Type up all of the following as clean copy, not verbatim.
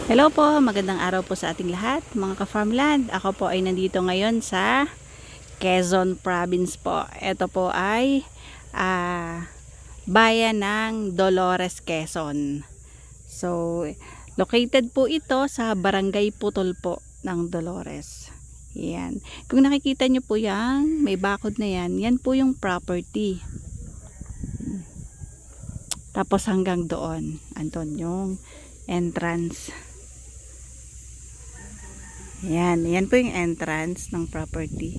Hello po, magandang araw po sa ating lahat, mga ka-farmland. Ako po ay nandito ngayon sa Quezon Province po. Ito po ay bayan ng Dolores, Quezon. So, located po ito sa Barangay Putol po ng Dolores. Yan. Kung nakikita nyo po yan, may bakod na yan, yan po yung property. Tapos hanggang doon, andun yung entrance. Yan po yung entrance ng property.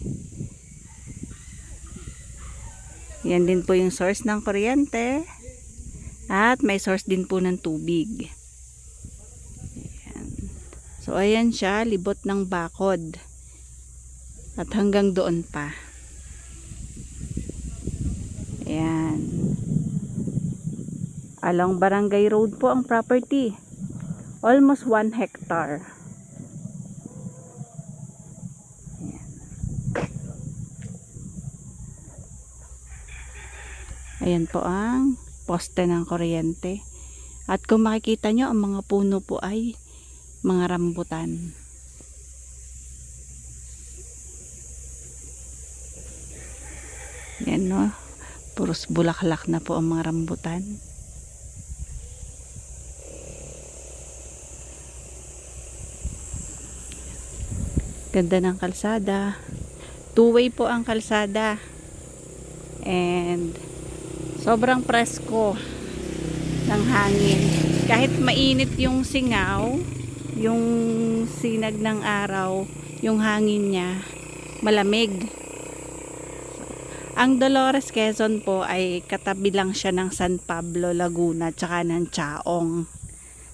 Yan din po yung source ng kuryente. At may source din po ng tubig. Yan. So ayan siya, libot ng bakod. At hanggang doon pa. Ayan. Along Barangay Road po ang property. Almost 1 hectare. Ayan po ang poste ng kuryente. At kung makikita nyo, ang mga puno po ay mga rambutan. Ayan no. Puros bulaklak na po ang mga rambutan. Ganda ng kalsada. Two-way po ang kalsada. And sobrang presko ng hangin. Kahit mainit yung singaw, yung sinag ng araw, yung hangin niya, malamig. Ang Dolores, Quezon po ay katabi lang siya ng San Pablo, Laguna, tsaka ng Chaong.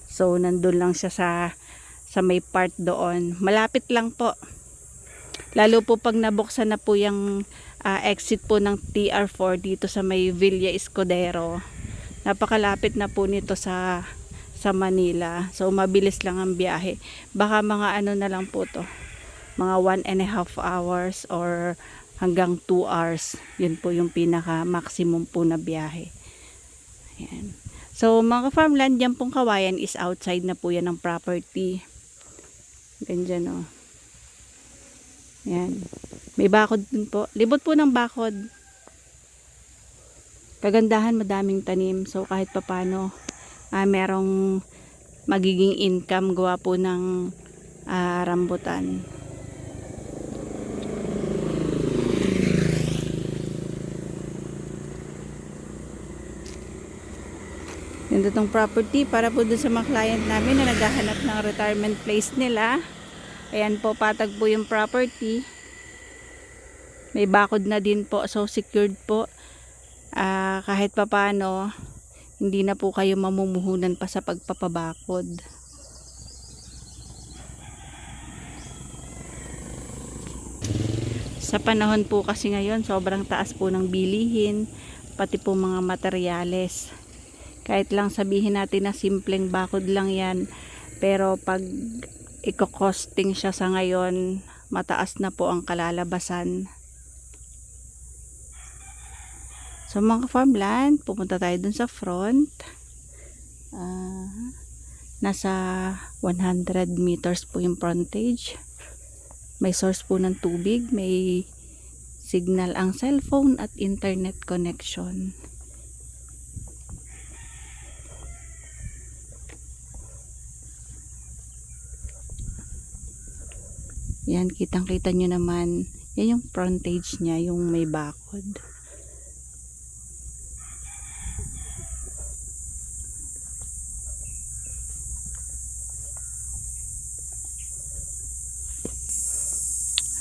So, nandun lang siya sa may part doon. Malapit lang po. Lalo po pag nabuksan na po yung exit po ng TR4 dito sa may Villa Escudero. Napakalapit na po nito sa Manila. So mabilis lang ang biyahe. Baka mga ano na lang po to. Mga 1.5 hours or hanggang 2 hours. Yun po yung pinaka maximum po na biyahe. Ayan. So mga farmland, yan pong kawayan is outside na po yan ng property. Ganyan o. Ayan. May bakod din po. Libot po ng bakod. Kagandahan, madaming tanim. So kahit papano merong magiging income gawa po ng rambutan. Ganda tong property para po dun sa mga client namin na naghahanap ng retirement place nila. Ayan po, patag po yung property. May bakod na din po. So secured po. Kahit papano, hindi na po kayo mamumuhunan pa sa pagpapabakod. Sa panahon po kasi ngayon, sobrang taas po ng bilihin, pati po mga materyales. Kahit lang sabihin natin na simpleng bakod lang yan, pero pag i-costing siya sa ngayon, mataas na po ang kalalabasan. So mga farmland, pupunta tayo dun sa front. Nasa 100 meters po yung frontage. May source po ng tubig, may signal ang cellphone at internet connection. Yan, kitang-kita nyo naman. Yan yung frontage niya, yung may bakod.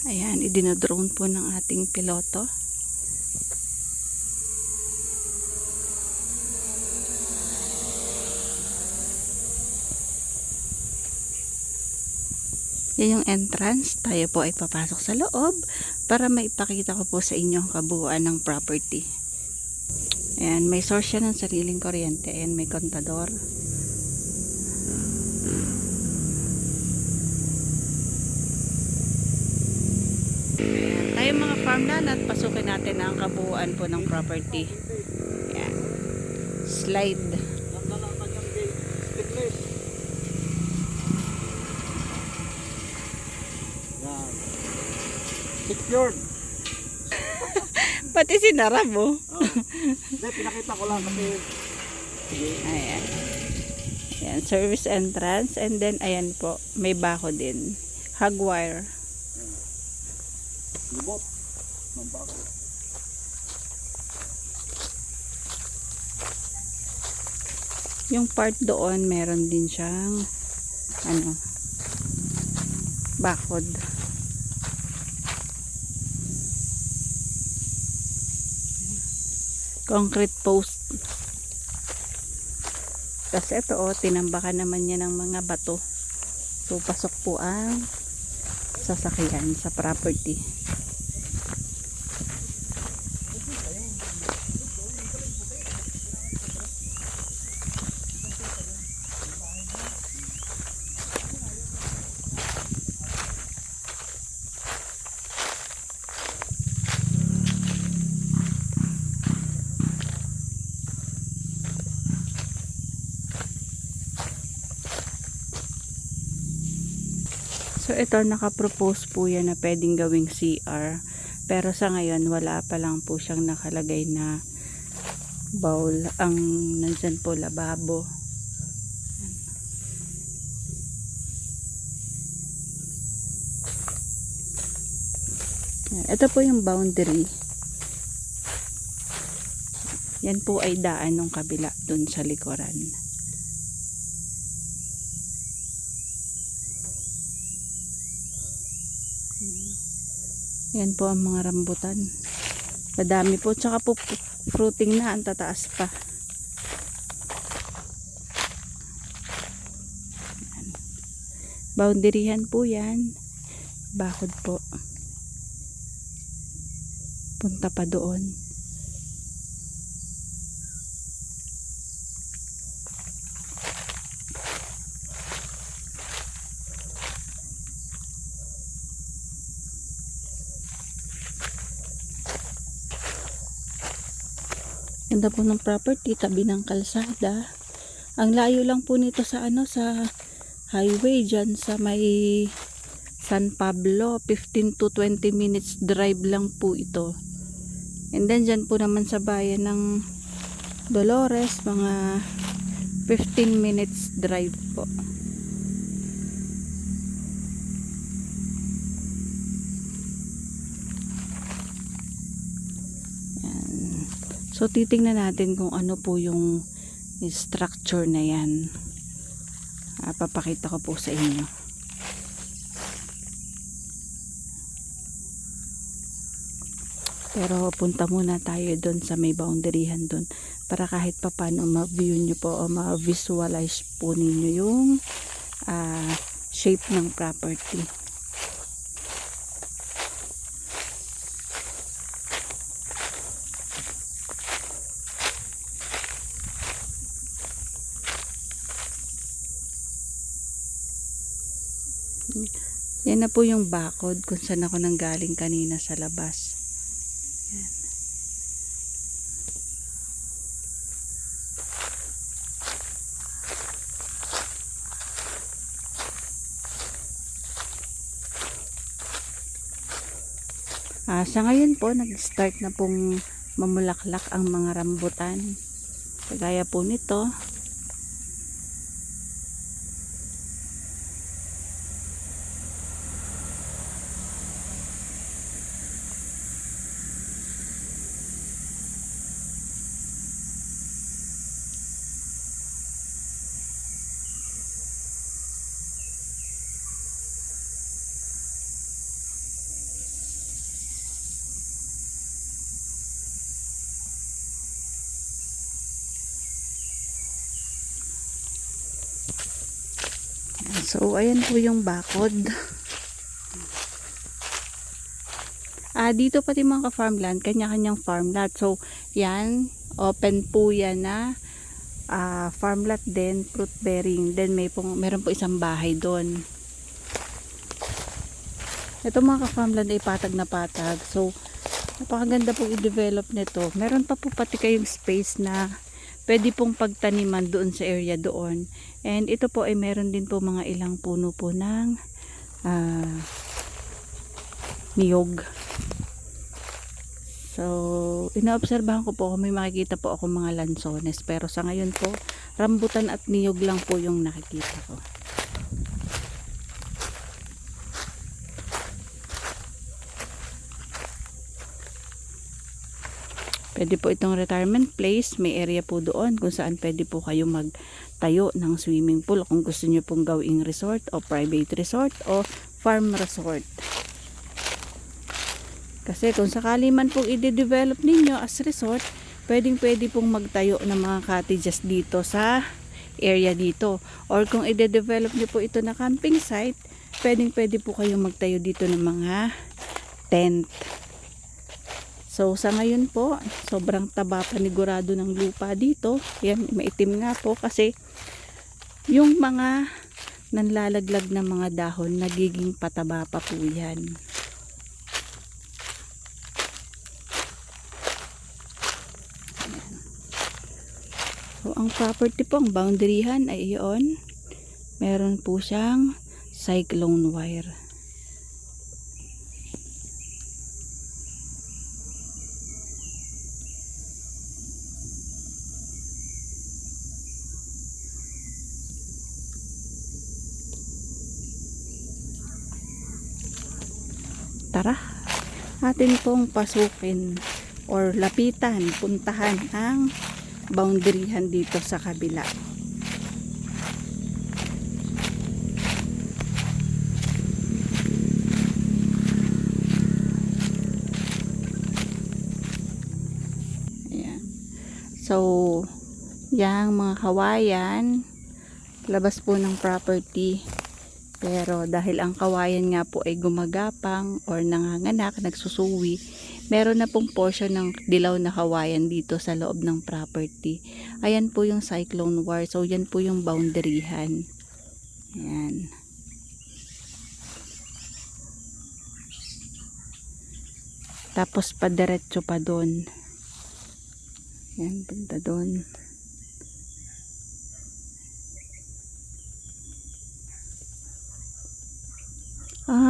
Ayan, idinodrone po ng ating piloto. Yan yung entrance. Tayo po ay papasok sa loob para maipakita ko po sa inyo ang kabuuan ng property. Ayan, may source siya ng sariling kuryente. Ayan, may kontador. Tayo mga farmland at pasukin natin ang kabuuan po ng property. Ayan. Slide. Secured. Pati sinara mo. Oh. Hindi, pinakita ko lang kasi. Sige. Ayan. Ayan, service entrance. And then, ayan po, may bako din. Hog wire. Lubot. Mambako. Yung part doon, meron din siyang bakod. Concrete post. Kasi ito, tinambakan naman niya ng mga bato. So, pasok po ang sasakyan sa property. So ito, naka-propose po yan na pwedeng gawing CR. Pero sa ngayon, wala pa lang po siyang nakalagay na bowl. Ang nandyan po, lababo. Ito po yung boundary. Yan po ay daan ng kabila dun sa likuran. Yan po ang mga rambutan. Madami po. Tsaka po fruiting na. Ang tataas pa. Boundaryhan po yan. Bakod po. Punta pa doon. Ganda po ng property, tabi ng kalsada. Ang layo lang po nito sa sa highway dyan sa may San Pablo. 15 to 20 minutes drive lang po ito. And then dyan po naman sa bayan ng Dolores, mga 15 minutes drive po. So, titingnan natin kung ano po yung structure na yan. Papakita ko po sa inyo. Pero punta muna tayo doon sa may boundaryhan doon para kahit papano ma-view nyo po o ma-visualize po ninyo yung shape ng property. Yan na po yung bakod kung saan ako nanggaling kanina sa labas. Yan. Sa ngayon po, nag-start na pong mamulaklak ang mga rambutan. Kagaya po nito. So, ayan po yung bakod. Dito pati mga ka-farmland, kanya-kanyang farmland. So, yan, open po yan na farmland din, fruit bearing. Then, meron po isang bahay doon. Ito mga ka-farmland ay patag na patag. So, napakaganda pong i-develop nito. Meron pa po pati kayong space na pwede pong pagtaniman doon sa area doon. And ito po ay meron din po mga ilang puno po ng niyog. So, inaobserbahan ko po kung may makikita po ako mga lansones. Pero sa ngayon po, rambutan at niyog lang po yung nakikita ko. Pwede po itong retirement place. May area po doon kung saan pwede po kayo magtayo ng swimming pool kung gusto nyo pong gawing resort o private resort o farm resort. Kasi kung sakali man pong i-develop ninyo as resort, pwede pong magtayo ng mga cottages dito sa area dito. Or kung i-develop nyo po ito na camping site, pwede po kayong magtayo dito ng mga tent. So, sa ngayon po, sobrang taba panigurado ng lupa dito. Yan, maitim nga po kasi yung mga nanlalaglag na mga dahon, nagiging pataba pa po yan. So, ang property po, ang boundaryhan ay iyon. Meron po siyang cyclone wire. Tara, atin pong pasukin or lapitan, puntahan ang boundaryhan dito sa kabila. Ayan. So, yang mga kawayan, labas po ng property. Pero dahil ang kawayan nga po ay gumagapang or nanganganak, nagsusuwi, meron na pong portion ng dilaw na kawayan dito sa loob ng property. Ayan po yung cyclone wire. So, yan po yung boundaryhan. Ayan. Tapos padiretso pa doon. Ayan, punta doon.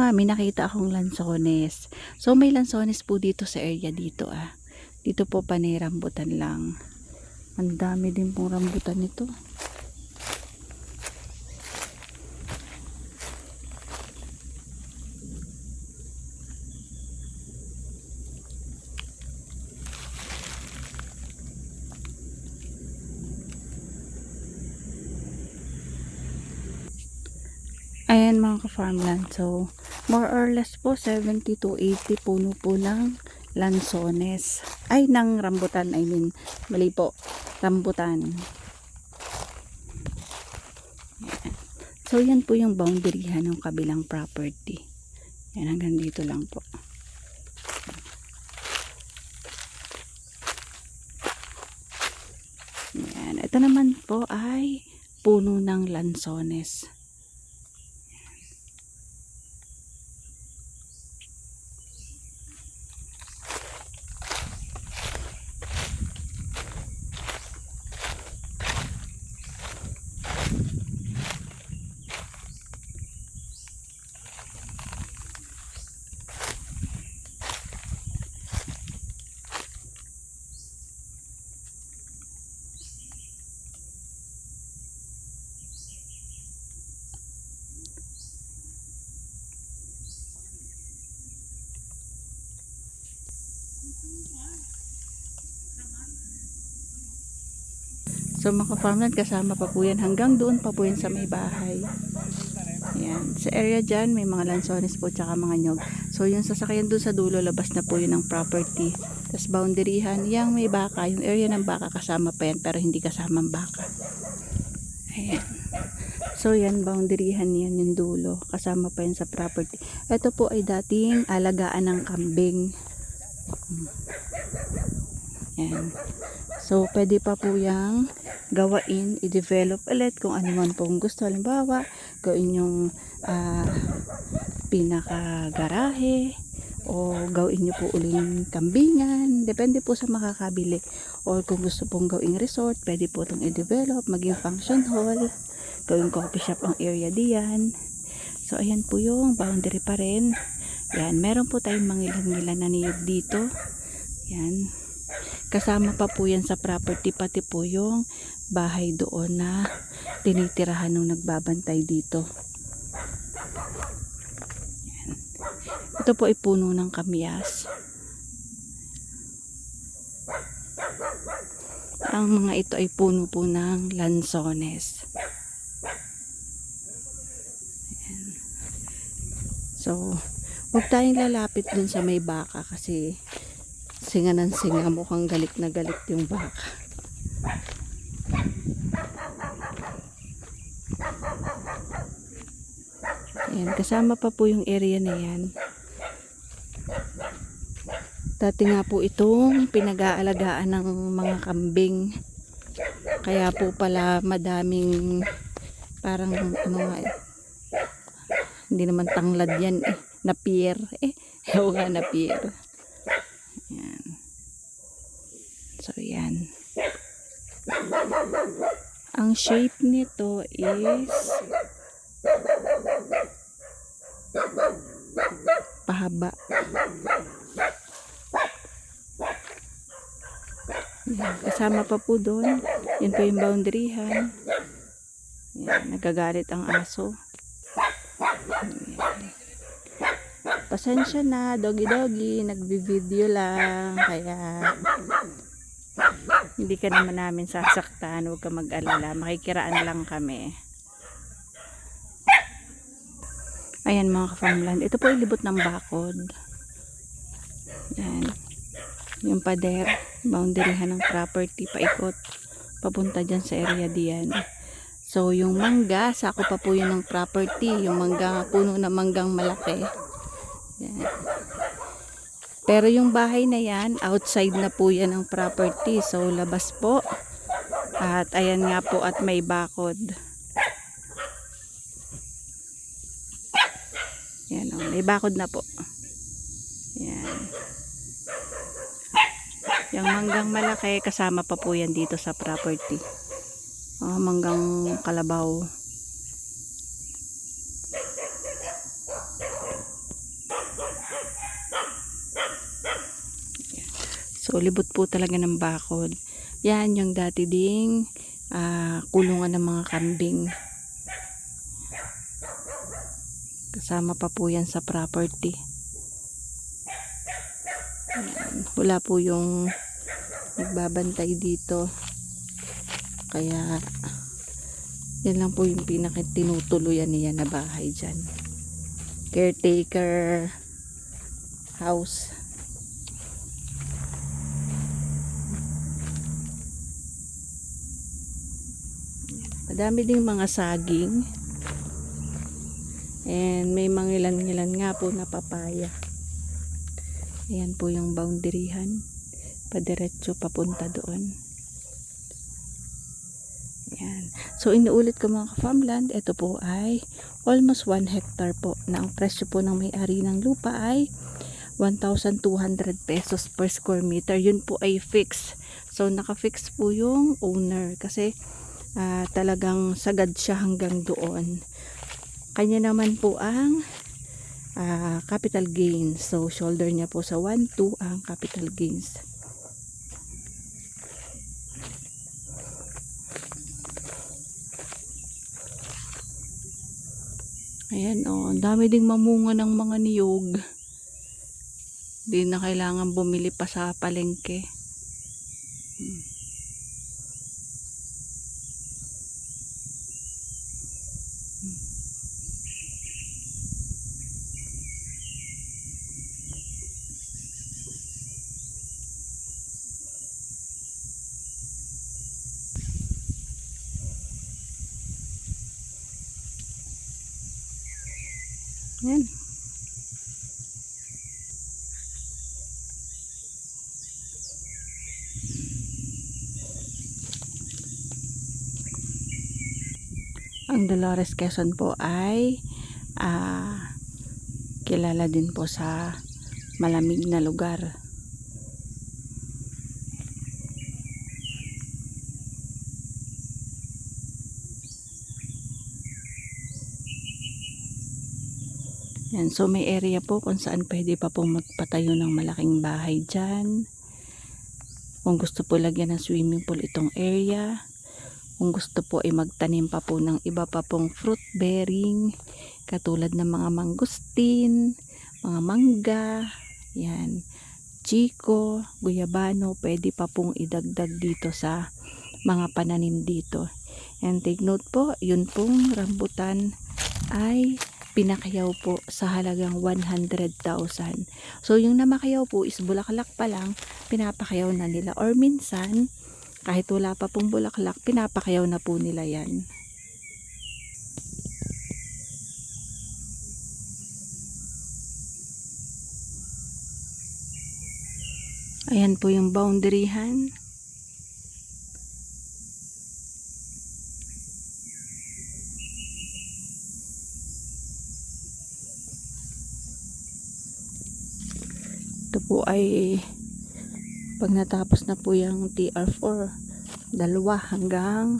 May nakita akong lansones. So, may lansones po dito sa area dito Dito po panay rambutan lang. Ang dami din pong rambutan nito. Ayan mga ka-farmland. So, more or less po 70 to 80 puno po ng lansones. Ay, ng rambutan. I mean, mali po. Rambutan. Ayan. So, yan po yung boundaryhan ng kabilang property. Yan, hanggang dito lang po. Ayan. Ito naman po ay puno ng lansones. So mga farmland, kasama pa po yan. Hanggang doon pa po yan sa may bahay. Ayan. Sa area dyan, may mga lansones po tsaka mga nyog. So yung sasakyan doon sa dulo, labas na po yun ng property. Tapos boundaryhan, yung may baka, yung area ng baka kasama pa yan, pero hindi kasama ang baka. Ayan. So yan, boundaryhan yan yung dulo. Kasama pa yan sa property. Ito po ay dating alagaan ng kambing. Ayan. So, pwede pa po yung gawain, i-develop ulit kung ano man pong gusto. Halimbawa, gawin yung pinaka-garahe o gawin nyo po uling kambingan. Depende po sa makakabili. Or kung gusto pong gawing resort, pwede po itong i-develop, maging function hall, gawing coffee shop ang area diyan. So, ayan po yung boundary pa rin. Yan, meron po tayong mangilan-ngilan na niyog dito. Yan. Kasama pa po yan sa property, pati po yung bahay doon na tinitirahan ng nagbabantay dito. Yan. Ito po ay puno ng kamyas. Ang mga ito ay puno po ng lansones. Yan. So, huwag tayong lalapit dun sa may baka kasi singa ng singa, mukhang galit na galit yung baka. Ayan, kasama pa po yung area na yan. Dati nga po itong pinag-aalagaan ng mga kambing. Kaya po pala madaming parang ano nga hindi naman tanglad yan napier. Oo nga, napier. Ayan. So, yan. Ang shape nito is pahaba. Yan. Kasama pa po doon. Yan po yung boundaryhan. Yan. Nagagalit ang aso. Yan. Pasensya na, doggy, nagbi-video lang, kaya hindi ka naman namin sasaktan, huwag ka mag-alala, makikiraan lang kami. Ayan mga ka-farmland, ito po ay libot ng bakod. Yan, yung pader, boundaryhan ng property, paikot, papunta dyan sa area diyan. So yung mangga, sako pa po yun ng property, yung mangga, puno na manggang malaki. Yan. Pero yung bahay na yan, outside na po yan ng property. So, labas po. At ayan nga po at may bakod. Yan o, may bakod na po. Yan. Yung manggang malaki, kasama pa po yan dito sa property. O, manggang kalabaw. So, libot po talaga ng bakod. Yan yung dati ding kulungan ng mga kambing. Kasama pa po yan sa property. Yan. Wala po yung nagbabantay dito. Kaya, yan lang po yung pinakitinutuloyan niya na bahay dyan. Caretaker house. Madami ding mga saging. And may mangilan-ngilan nga po na papaya. Ayan po yung boundaryhan. Padiretso papunta doon. Ayan. So inuulit ko mga ka-farmland, ito po ay almost 1 hectare po. Na ang presyo po ng may-ari ng lupa ay 1,200 pesos per square meter. Yun po ay fix. So naka-fix po yung owner kasi talagang sagad siya hanggang doon. Kanya naman po ang capital gains. So, shoulder niya po sa 1,2 ang capital gains. Ayan o, ang dami ding mamunga ng mga niyog. Hindi na kailangan bumili pa sa palengke. Yan. Ang Dolores Quezon po ay kilala din po sa malamig na lugar. Yan, so may area po kung saan pwede pa pong magpatayo ng malaking bahay dyan. Kung gusto po lagyan ng swimming pool itong area. Kung gusto po ay magtanim pa po ng iba pa pong fruit bearing. Katulad ng mga mangustin, mga mangga, yan, chiko, guyabano, pwede pa pong idagdag dito sa mga pananim dito. And take note po, yun pong rambutan ay pinakayaw po sa halagang 100,000. So yung namakayaw po is bulaklak pa lang, pinapakayaw na nila. Or minsan, kahit wala pa pong bulaklak, pinapakayaw na po nila yan. Ayan po yung boundaryhan. Ito po ay pag natapos na po yung TR4, 2 hanggang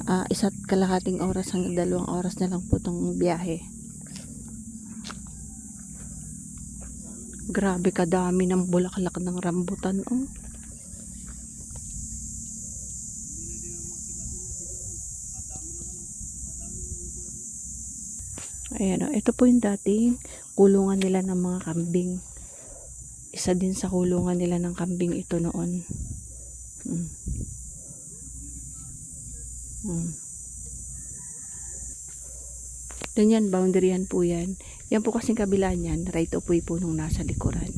1.5 oras hanggang 2 oras na lang po itong biyahe. Grabe kadami ng bulaklak ng rambutan, oh. Ayan, oh. Ito po yung dating kulungan nila ng mga kambing. Isa din sa kulungan nila ng kambing ito noon. Ganyan, boundaryan po yan. Yan po kasing kabila niyan, right of way po nung nasa likuran.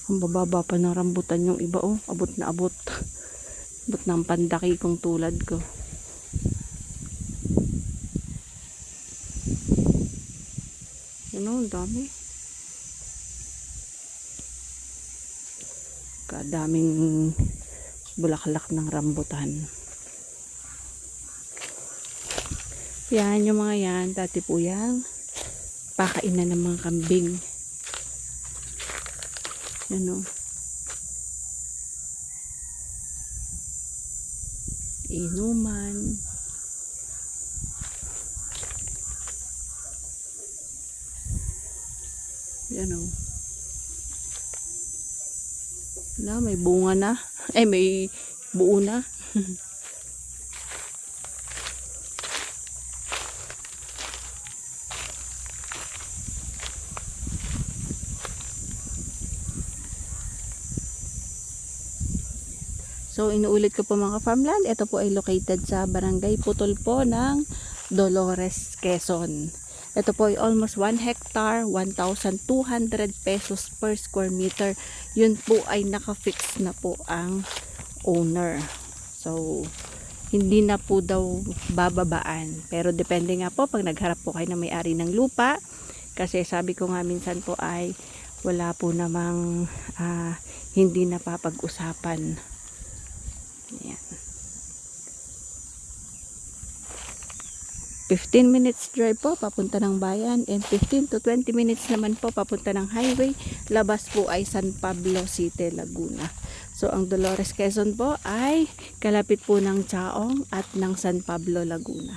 Ang bababa pa ng rambutan yung iba, oh. Abot na abot. Abot ng pandaki kong tulad ko. Ano, ang dami. Kadaming bulaklak ng rambutan. Yan, yung mga yan, dati po yan, pakainan ng mga kambing. Yan, o. Inuman. Yan, o. Na, may bunga na. May buo na. So, inuulit ko po mga farmland. Ito po ay located sa Barangay Putol po ng Dolores, Quezon. Ito po ay almost 1 hectare, 1,200 pesos per square meter. Yun po ay nakafix na po ang owner. So, hindi na po daw bababaan. Pero depende nga po pag nagharap po kayo na may-ari ng lupa. Kasi sabi ko nga minsan po ay wala po namang hindi napapag-usapan. Ayan. 15 minutes drive po papunta ng bayan and 15 to 20 minutes naman po papunta ng highway. Labas po ay San Pablo City, Laguna. So ang Dolores, Quezon po ay kalapit po ng Chaong at ng San Pablo, Laguna.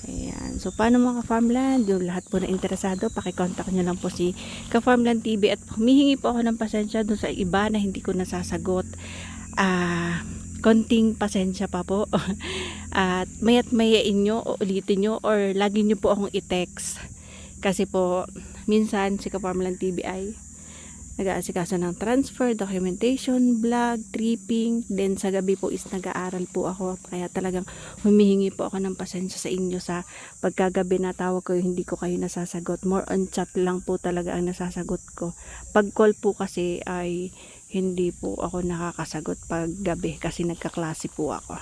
Ayan. So paano mga ka-farmland, yung lahat po na interesado, pakicontact nyo lang po si Ka-Farmland TV at humihingi po ako ng pasensya dun sa iba na hindi ko nasasagot. Konting pasensya pa po. At mayat mayain nyo o ulitin nyo or lagi nyo po akong i-text. Kasi po minsan si Ka-Farmland TV ay nag-aasikaso ng transfer, documentation, vlog, tripping. Then sa gabi po is nag-aaral po ako. Kaya talagang humihingi po ako ng pasensya sa inyo sa pagkagabi na tawag ko hindi ko kayo nasasagot. More on chat lang po talaga ang nasasagot ko. Pag call po kasi ay hindi po ako nakakasagot pag gabi kasi nagkaklase po ako.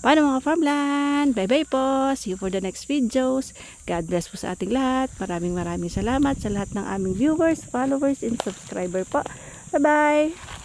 Paano mga farmland? Bye bye po. See you for the next videos. God bless po sa ating lahat. Maraming salamat sa lahat ng aming viewers, followers, and subscriber po. Bye bye.